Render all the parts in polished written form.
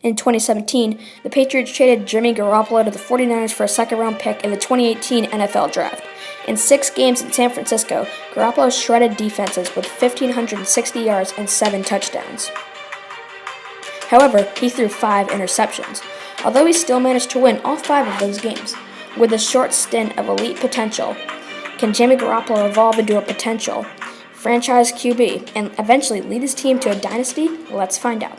In 2017, the Patriots traded Jimmy Garropolo to the 49ers for a second-round pick in the 2018 NFL Draft. In 6 games in San Francisco, Garropolo shredded defenses with 1,560 yards and 7 touchdowns. However, he threw 5 interceptions, although he still managed to win all 5 of those games. With a short stint of elite potential, can Jimmy Garropolo evolve into a potential franchise QB and eventually lead his team to a dynasty? Let's find out.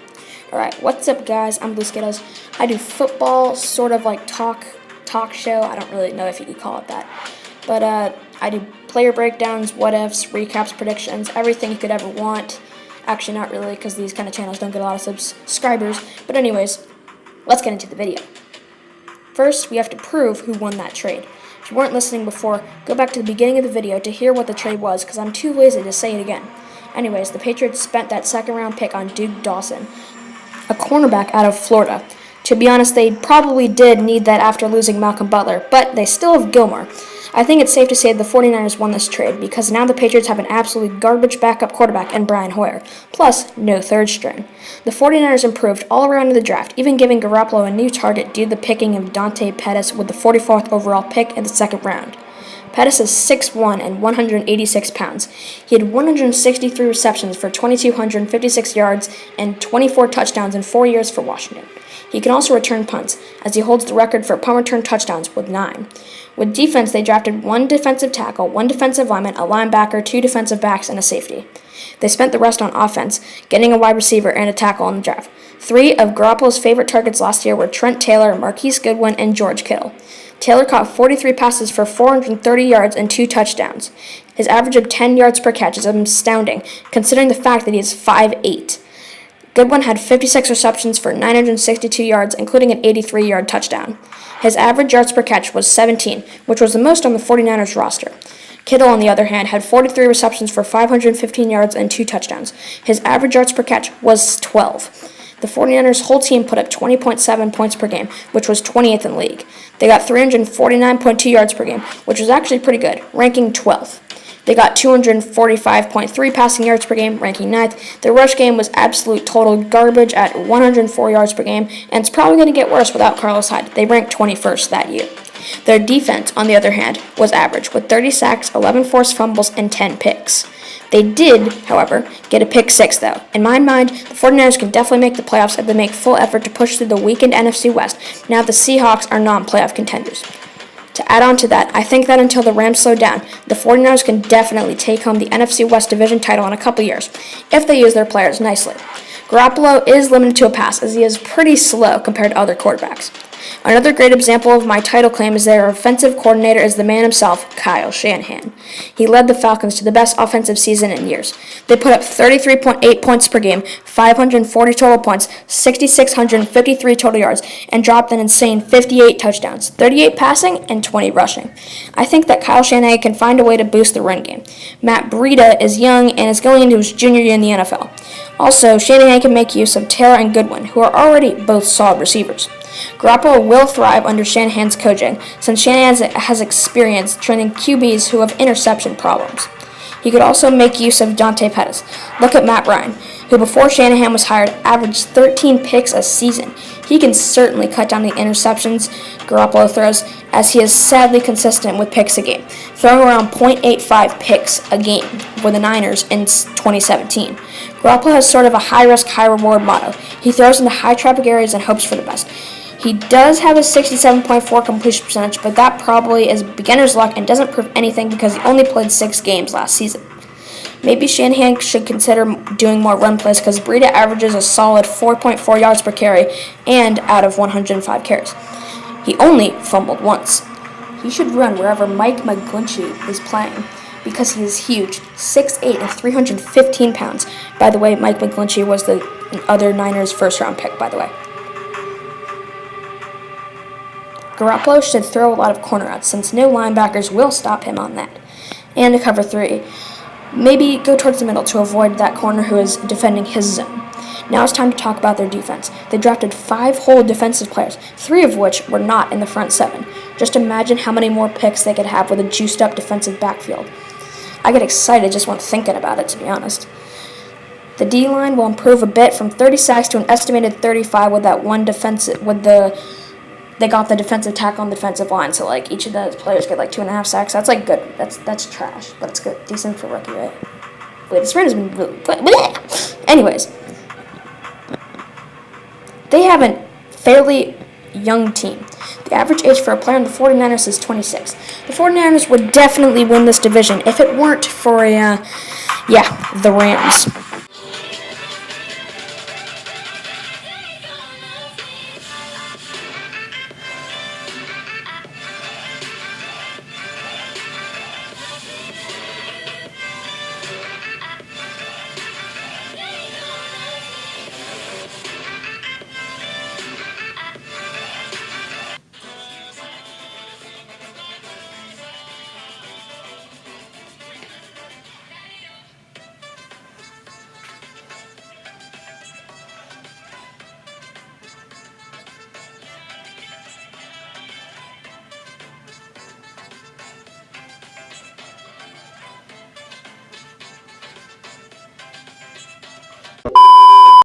Alright, what's up guys? I'm Skittles. I do football, sort of like talk show. I don't really know if you could call it that. But I do player breakdowns, what ifs, recaps, predictions, everything you could ever want. Actually, not really, because these kind of channels don't get a lot of subscribers. But anyways, let's get into the video. First, we have to prove who won that trade. If you weren't listening before, go back to the beginning of the video to hear what the trade was, because I'm too lazy to say it again. Anyways, the Patriots spent that second-round pick on Duke Dawson, a cornerback out of Florida. To be honest, they probably did need that after losing Malcolm Butler, but they still have Gilmore. I think it's safe to say the 49ers won this trade because now the Patriots have an absolutely garbage backup quarterback in Brian Hoyer, plus no third string. The 49ers improved all around in the draft, even giving Garoppolo a new target due to the picking of Dante Pettis with the 44th overall pick in the second round. Pettis is 6'1" and 186 pounds. He had 163 receptions for 2,256 yards and 24 touchdowns in 4 years for Washington. He can also return punts, as he holds the record for punt return touchdowns with 9. With defense, they drafted 1 defensive tackle, 1 defensive lineman, a linebacker, 2 defensive backs, and a safety. They spent the rest on offense, getting a wide receiver and a tackle in the draft. 3 of Garoppolo's favorite targets last year were Trent Taylor, Marquise Goodwin, and George Kittle. Taylor caught 43 passes for 430 yards and 2 touchdowns. His average of 10 yards per catch is astounding, considering the fact that he is 5'8". Goodwin had 56 receptions for 962 yards, including an 83-yard touchdown. His average yards per catch was 17, which was the most on the 49ers roster. Kittle, on the other hand, had 43 receptions for 515 yards and 2 touchdowns. His average yards per catch was 12. The 49ers' whole team put up 20.7 points per game, which was 28th in the league. They got 349.2 yards per game, which was actually pretty good, ranking 12th. They got 245.3 passing yards per game, ranking 9th. Their rush game was absolute total garbage at 104 yards per game, and it's probably going to get worse without Carlos Hyde. They ranked 21st that year. Their defense, on the other hand, was average, with 30 sacks, 11 forced fumbles, and 10 picks. They did, however, get a pick 6, though. In my mind, the 49ers can definitely make the playoffs if they make full effort to push through the weakened NFC West, now the Seahawks are non-playoff contenders. To add on to that, I think that until the Rams slow down, the 49ers can definitely take home the NFC West Division title in a couple years, if they use their players nicely. Garoppolo is limited to a pass, as he is pretty slow compared to other quarterbacks. Another great example of my title claim is their offensive coordinator is the man himself, Kyle Shanahan. He led the Falcons to the best offensive season in years. They put up 33.8 points per game, 540 total points, 6,653 total yards, and dropped an insane 58 touchdowns, 38 passing, and 20 rushing. I think that Kyle Shanahan can find a way to boost the run game. Matt Breida is young and is going into his junior year in the NFL. Also, Shanahan can make use of Taylor and Goodwin, who are already both solid receivers. Garoppolo will thrive under Shanahan's coaching, since Shanahan has experience training QBs who have interception problems. He could also make use of Dante Pettis. Look at Matt Ryan, who before Shanahan was hired averaged 13 picks a season. He can certainly cut down the interceptions Garoppolo throws, as he is sadly consistent with picks a game, throwing around .85 picks a game for the Niners in 2017. Garoppolo has sort of a high-risk, high-reward motto. He throws into high-traffic areas and hopes for the best. He does have a 67.4 completion percentage, but that probably is beginner's luck and doesn't prove anything because he only played 6 games last season. Maybe Shanahan should consider doing more run plays because Breida averages a solid 4.4 yards per carry and out of 105 carries. He only fumbled once. He should run wherever Mike McGlinchey is playing because he is huge, 6'8" and 315 pounds. By the way, Mike McGlinchey was the other Niners first-round pick, by the way. Garoppolo should throw a lot of corner routes since no linebackers will stop him on that. And to cover 3, maybe go towards the middle to avoid that corner who is defending his zone. Now it's time to talk about their defense. They drafted 5 whole defensive players, 3 of which were not in the front 7. Just imagine how many more picks they could have with a juiced-up defensive backfield. I get excited just when thinking about it, to be honest. The D-line will improve a bit from 30 sacks to an estimated 35 with that one defensive, they got the defensive tackle on defensive line, so like each of the players get like 2.5 sacks. That's like good. That's trash, but it's good, decent for rookie, right? Wait, this run has been really. Anyways, they have a fairly young team. The average age for a player on the 49ers is 26. The 49ers would definitely win this division if it weren't for the Rams.